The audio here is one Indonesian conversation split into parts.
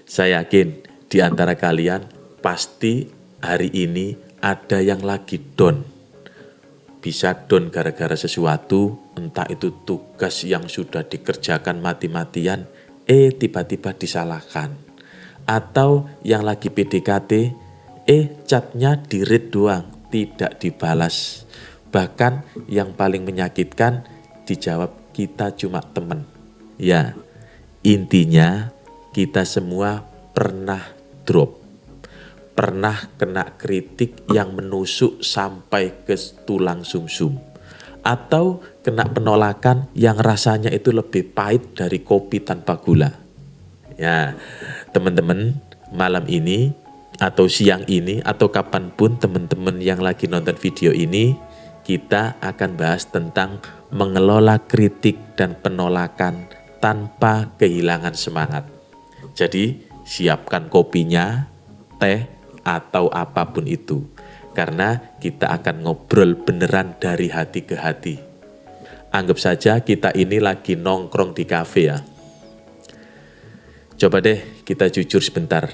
Saya yakin di antara kalian pasti hari ini ada yang lagi down. Bisa down gara-gara sesuatu, entah itu tugas yang sudah dikerjakan mati-matian, tiba-tiba disalahkan. Atau yang lagi PDKT, chatnya di-read doang, tidak dibalas. Bahkan yang paling menyakitkan, dijawab kita cuma temen. Ya, intinya kita semua pernah drop. Pernah kena kritik yang menusuk sampai ke tulang sumsum. Atau kena penolakan yang rasanya itu lebih pahit dari kopi tanpa gula. Ya, teman-teman, malam ini atau siang ini atau kapanpun teman-teman yang lagi nonton video ini, kita akan bahas tentang mengelola kritik dan penolakan tanpa kehilangan semangat. Jadi, siapkan kopinya, teh, atau apapun itu. Karena kita akan ngobrol beneran dari hati ke hati. Anggap saja kita ini lagi nongkrong di kafe ya. Coba deh kita jujur sebentar.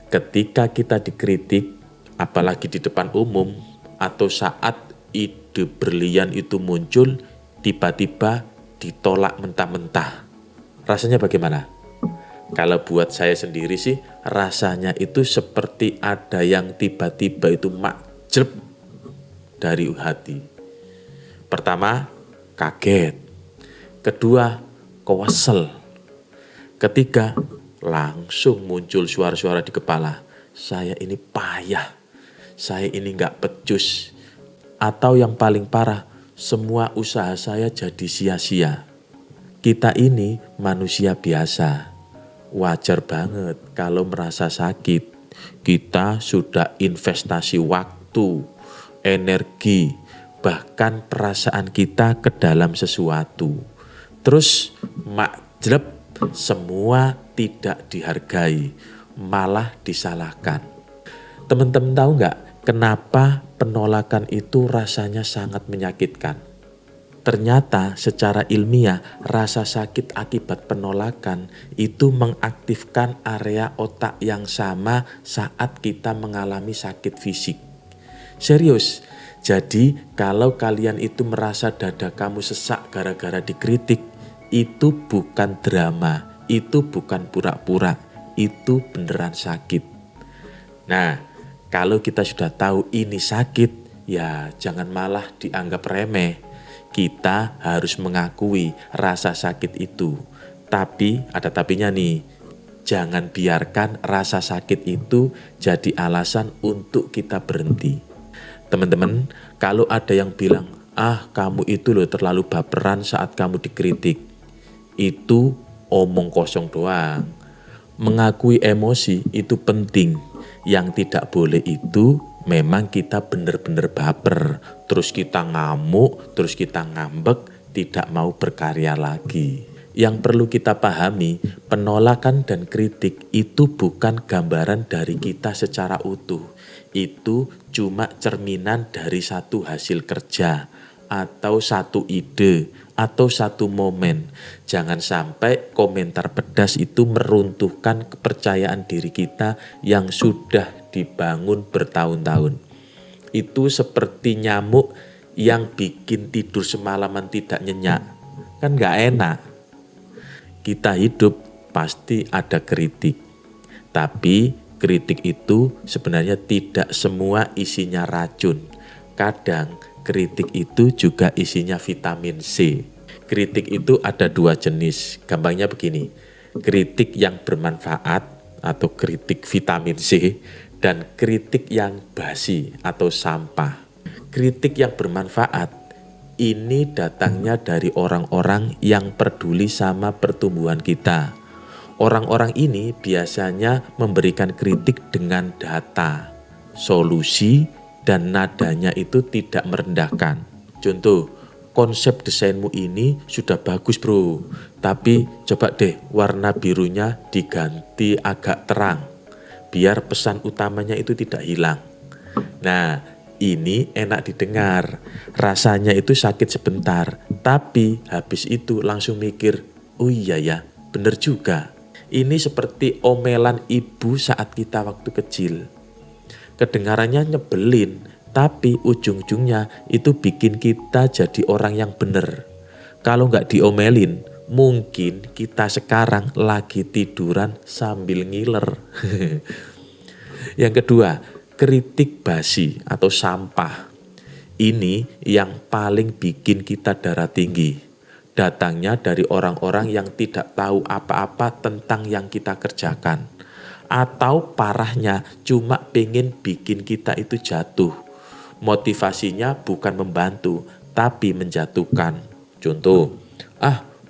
Ketika kita dikritik, apalagi di depan umum, atau saat ide berlian itu muncul, tiba-tiba ditolak mentah-mentah. Rasanya bagaimana? Kalau buat saya sendiri sih, rasanya itu seperti ada yang tiba-tiba itu makjrep dari hati. Pertama, kaget. Kedua, kesel. Ketiga, langsung muncul suara-suara di kepala. Saya ini payah. Saya ini gak becus. Atau yang paling parah, semua usaha saya jadi sia-sia. Kita ini manusia biasa. Wajar banget kalau merasa sakit. Kita sudah investasi waktu, energi, bahkan perasaan kita ke dalam sesuatu. Terus makjrep, semua tidak dihargai, malah disalahkan. Teman-teman tahu nggak kenapa penolakan itu rasanya sangat menyakitkan? Ternyata secara ilmiah rasa sakit akibat penolakan itu mengaktifkan area otak yang sama saat kita mengalami sakit fisik. Serius, jadi kalau kalian itu merasa dada kamu sesak gara-gara dikritik, itu bukan drama, itu bukan pura-pura, itu beneran sakit. Nah, kalau kita sudah tahu ini sakit, ya jangan malah dianggap remeh. Kita harus mengakui rasa sakit itu. Tapi, ada tapinya nih, jangan biarkan rasa sakit itu jadi alasan untuk kita berhenti. Teman-teman, kalau ada yang bilang, kamu itu loh terlalu baperan saat kamu dikritik. Itu omong kosong doang. Mengakui emosi itu penting. Yang tidak boleh itu memang kita benar-benar baper, terus kita ngamuk, terus kita ngambek, tidak mau berkarya lagi. Yang perlu kita pahami, penolakan dan kritik itu bukan gambaran dari kita secara utuh. Itu cuma cerminan dari satu hasil kerja, atau satu ide, atau satu momen. Jangan sampai komentar pedas itu meruntuhkan kepercayaan diri kita yang sudah dibangun bertahun-tahun. Itu seperti nyamuk yang bikin tidur semalaman tidak nyenyak. Kan gak enak. Kita hidup pasti ada kritik. Tapi kritik itu sebenarnya tidak semua isinya racun. Kadang kritik itu juga isinya vitamin C. Kritik itu ada dua jenis. Gampangnya begini, kritik yang bermanfaat atau kritik vitamin C dan kritik yang basi atau sampah. Kritik yang bermanfaat ini datangnya dari orang-orang yang peduli sama pertumbuhan kita. Orang-orang ini biasanya memberikan kritik dengan data, solusi, dan nadanya itu tidak merendahkan. Contoh, konsep desainmu ini sudah bagus bro, tapi coba deh warna birunya diganti agak terang, biar pesan utamanya itu tidak hilang. Nah, ini enak didengar, rasanya itu sakit sebentar, tapi habis itu langsung mikir, oh iya ya, bener juga. Ini seperti omelan ibu saat kita waktu kecil. Kedengarannya nyebelin, tapi ujung-ujungnya itu bikin kita jadi orang yang benar. Kalau nggak diomelin, mungkin kita sekarang lagi tiduran sambil ngiler. Yang kedua, kritik basi atau sampah. Ini yang paling bikin kita darah tinggi. Datangnya dari orang-orang yang tidak tahu apa-apa tentang yang kita kerjakan. Atau parahnya cuma pengen bikin kita itu jatuh. Motivasinya bukan membantu, tapi menjatuhkan. Contoh,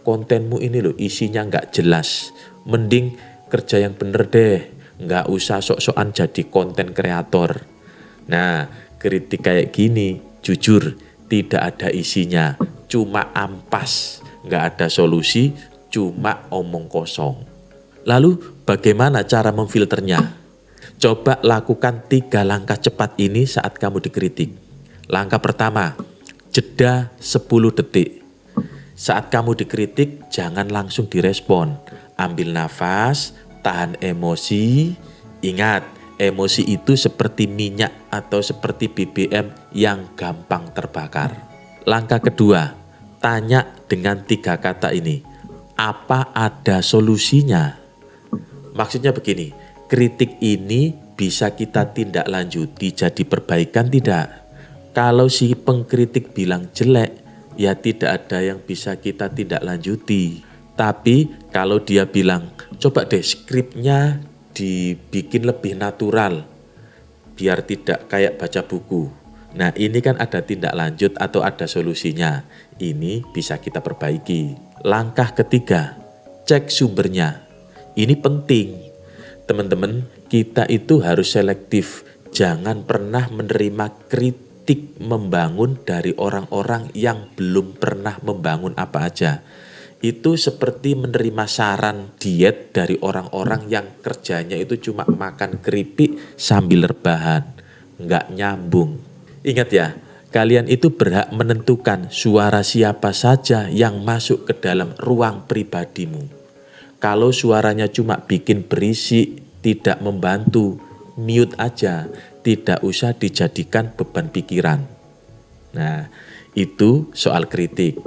kontenmu ini loh isinya nggak jelas. Mending kerja yang bener deh, nggak usah sok-sokan jadi konten kreator. Nah, kritik kayak gini, jujur, tidak ada isinya. Cuma ampas, nggak ada solusi, cuma omong kosong. Lalu bagaimana cara memfilternya? Coba lakukan 3 langkah cepat ini saat kamu dikritik. Langkah pertama, jeda 10 detik. Saat kamu dikritik, jangan langsung direspon. Ambil nafas, tahan emosi. Ingat, emosi itu seperti minyak atau seperti BBM yang gampang terbakar. Langkah kedua, tanya dengan 3 kata ini. Apa ada solusinya? Maksudnya begini, kritik ini bisa kita tindak lanjuti jadi perbaikan tidak? Kalau si pengkritik bilang jelek, ya tidak ada yang bisa kita tindak lanjuti. Tapi kalau dia bilang, coba deh skripnya dibikin lebih natural, biar tidak kayak baca buku. Nah, ini kan ada tindak lanjut atau ada solusinya. Ini bisa kita perbaiki. Langkah ketiga, cek sumbernya. Ini penting. Teman-teman, kita itu harus selektif. Jangan pernah menerima kritik membangun dari orang-orang yang belum pernah membangun apa aja. Itu seperti menerima saran diet dari orang-orang yang kerjanya itu cuma makan keripik sambil rebahan. Nggak nyambung. Ingat ya, kalian itu berhak menentukan suara siapa saja yang masuk ke dalam ruang pribadimu. Kalau suaranya cuma bikin berisik, tidak membantu, mute aja, tidak usah dijadikan beban pikiran. Nah, itu soal kritik.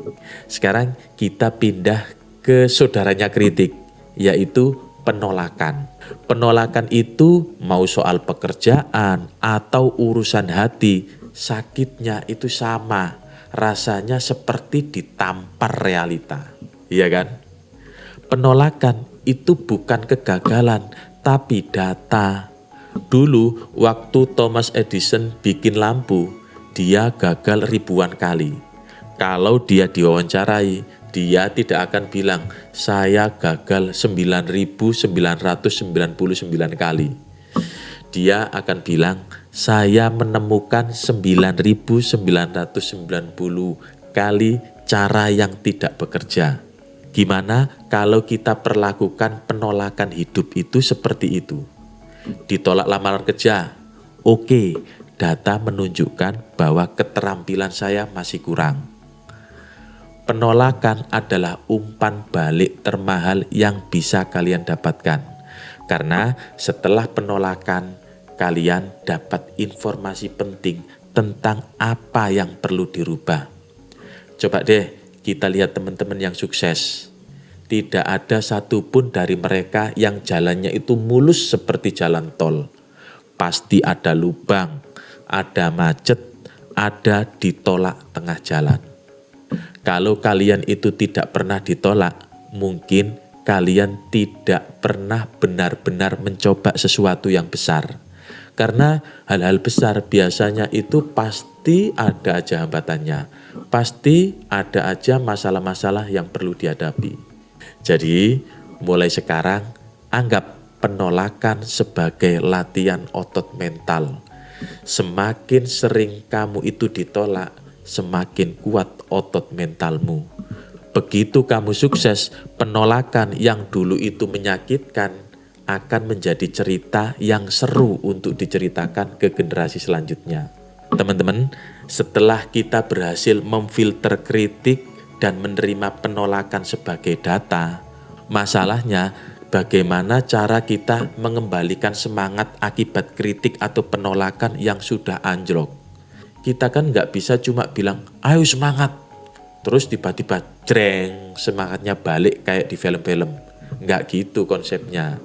Sekarang kita pindah ke saudaranya kritik, yaitu penolakan. Penolakan itu mau soal pekerjaan atau urusan hati, sakitnya itu sama. Rasanya seperti ditampar realita. Iya kan? Penolakan itu bukan kegagalan, tapi data. Dulu waktu Thomas Edison bikin lampu, dia gagal ribuan kali. Kalau dia diwawancarai, dia tidak akan bilang, saya gagal 9.999 kali. Dia akan bilang, saya menemukan 9.990 kali cara yang tidak bekerja. Gimana kalau kita perlakukan penolakan hidup itu seperti itu? Ditolak lamaran kerja, oke, data menunjukkan bahwa keterampilan saya masih kurang. Penolakan adalah umpan balik termahal yang bisa kalian dapatkan. Karena setelah penolakan, kalian dapat informasi penting tentang apa yang perlu dirubah. Coba deh kita lihat teman-teman yang sukses. Tidak ada satupun dari mereka yang jalannya itu mulus seperti jalan tol. Pasti ada lubang, ada macet, ada ditolak tengah jalan. Kalau kalian itu tidak pernah ditolak, mungkin kalian tidak pernah benar-benar mencoba sesuatu yang besar. Karena hal-hal besar biasanya itu pasti ada aja hambatannya. Pasti ada aja masalah-masalah yang perlu dihadapi. Jadi, mulai sekarang anggap penolakan sebagai latihan otot mental. Semakin sering kamu itu ditolak, semakin kuat otot mentalmu. Begitu kamu sukses, penolakan yang dulu itu menyakitkan akan menjadi cerita yang seru untuk diceritakan ke generasi selanjutnya. Teman-teman, setelah kita berhasil memfilter kritik dan menerima penolakan sebagai data, masalahnya Bagaimana cara kita mengembalikan semangat akibat kritik atau penolakan yang sudah anjlok? Kita kan nggak bisa cuma bilang, ayo semangat. Terus tiba-tiba jreng, semangatnya balik kayak di film-film. Nggak gitu konsepnya.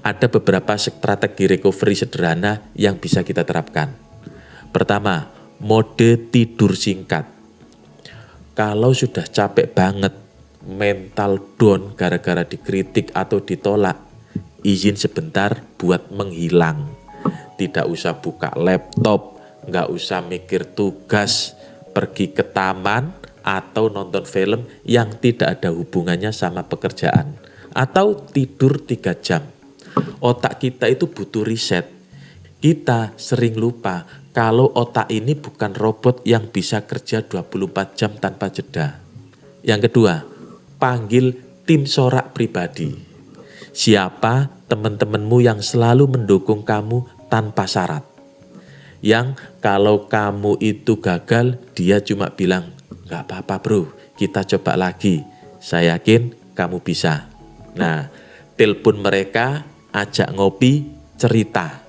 Ada beberapa strategi recovery sederhana yang bisa kita terapkan. Pertama, mode tidur singkat. Kalau sudah capek banget, mental down gara-gara dikritik atau ditolak, izin sebentar buat menghilang. Tidak usah buka laptop, nggak usah mikir tugas, pergi ke taman atau nonton film yang tidak ada hubungannya sama pekerjaan. Atau tidur 3 jam. Otak kita itu butuh reset. Kita sering lupa kalau otak ini bukan robot yang bisa kerja 24 jam tanpa jeda. Yang kedua, panggil tim sorak pribadi. Siapa teman-temanmu yang selalu mendukung kamu tanpa syarat? Yang kalau kamu itu gagal, dia cuma bilang, gak apa-apa bro, kita coba lagi. Saya yakin kamu bisa. Nah, telepon mereka, ajak ngopi, cerita.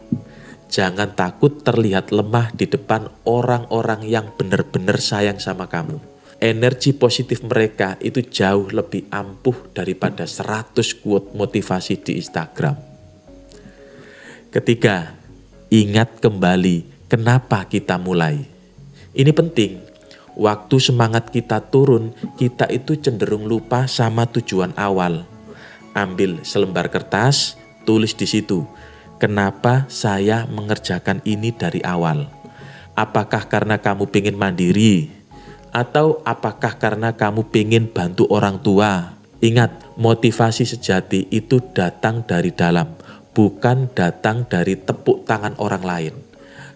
Jangan takut terlihat lemah di depan orang-orang yang benar-benar sayang sama kamu. Energi positif mereka itu jauh lebih ampuh daripada 100 quote motivasi di Instagram. Ketiga, ingat kembali kenapa kita mulai. Ini penting. Waktu semangat kita turun, kita itu cenderung lupa sama tujuan awal. Ambil selembar kertas, tulis di situ. Kenapa saya mengerjakan ini dari awal? Apakah karena kamu pengen mandiri? Atau apakah karena kamu pengen bantu orang tua? Ingat, motivasi sejati itu datang dari dalam, bukan datang dari tepuk tangan orang lain.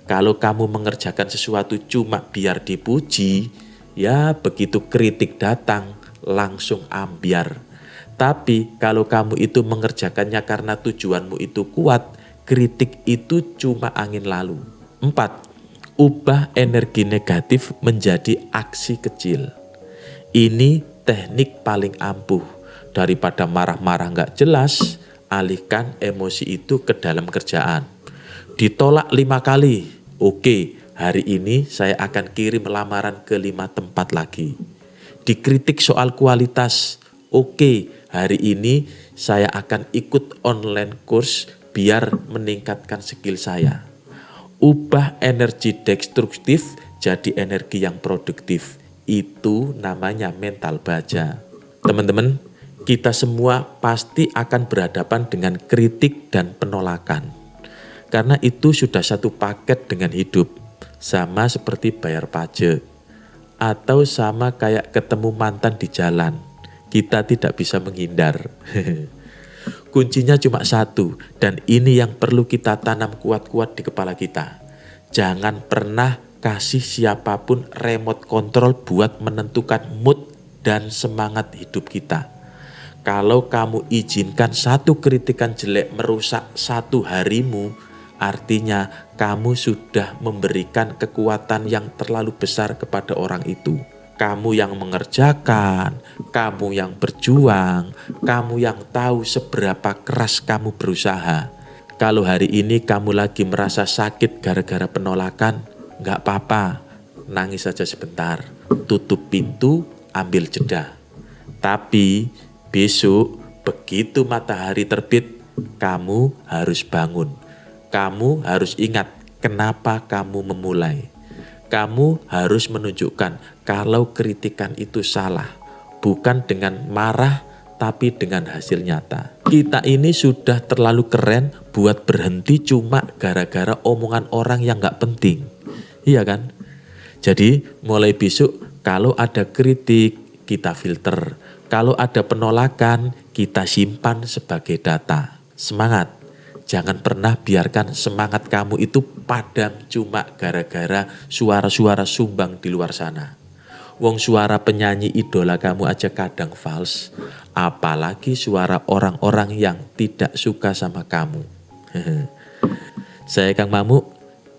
Kalau kamu mengerjakan sesuatu cuma biar dipuji, ya begitu kritik datang, langsung ambyar. Tapi kalau kamu itu mengerjakannya karena tujuanmu itu kuat, kritik itu cuma angin lalu. 4. Ubah energi negatif menjadi aksi kecil. Ini teknik paling ampuh. Daripada marah-marah gak jelas, alihkan emosi itu ke dalam kerjaan. Ditolak 5 kali. Oke, hari ini saya akan kirim lamaran ke 5 tempat lagi. Dikritik soal kualitas. Oke, hari ini saya akan ikut online course biar meningkatkan skill saya. Ubah energi destruktif jadi energi yang produktif. Itu namanya mental baja. Teman-teman, kita semua pasti akan berhadapan dengan kritik dan penolakan. Karena itu sudah satu paket dengan hidup. Sama seperti bayar pajak. Atau sama kayak ketemu mantan di jalan. Kita tidak bisa menghindar. Kuncinya cuma satu, dan ini yang perlu kita tanam kuat-kuat di kepala kita. Jangan pernah kasih siapapun remote control buat menentukan mood dan semangat hidup kita. Kalau kamu izinkan satu kritikan jelek merusak satu harimu, artinya kamu sudah memberikan kekuatan yang terlalu besar kepada orang itu. Kamu yang mengerjakan, kamu yang berjuang, kamu yang tahu seberapa keras kamu berusaha. Kalau hari ini kamu lagi merasa sakit gara-gara penolakan, gak apa-apa, nangis saja sebentar, tutup pintu, ambil jeda. Tapi besok begitu matahari terbit, kamu harus bangun. Kamu harus ingat kenapa kamu memulai. Kamu harus menunjukkan kalau kritikan itu salah, bukan dengan marah tapi dengan hasil nyata. Kita ini sudah terlalu keren buat berhenti cuma gara-gara omongan orang yang gak penting. Iya kan? Jadi mulai besok kalau ada kritik kita filter, kalau ada penolakan kita simpan sebagai data. Semangat! Jangan pernah biarkan semangat kamu itu padam cuma gara-gara suara-suara sumbang di luar sana. Wong suara penyanyi idola kamu aja kadang fals, apalagi suara orang-orang yang tidak suka sama kamu. Saya Kang Mamu,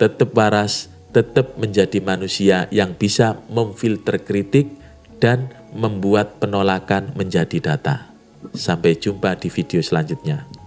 tetap waras, tetap menjadi manusia yang bisa memfilter kritik dan membuat penolakan menjadi data. Sampai jumpa di video selanjutnya.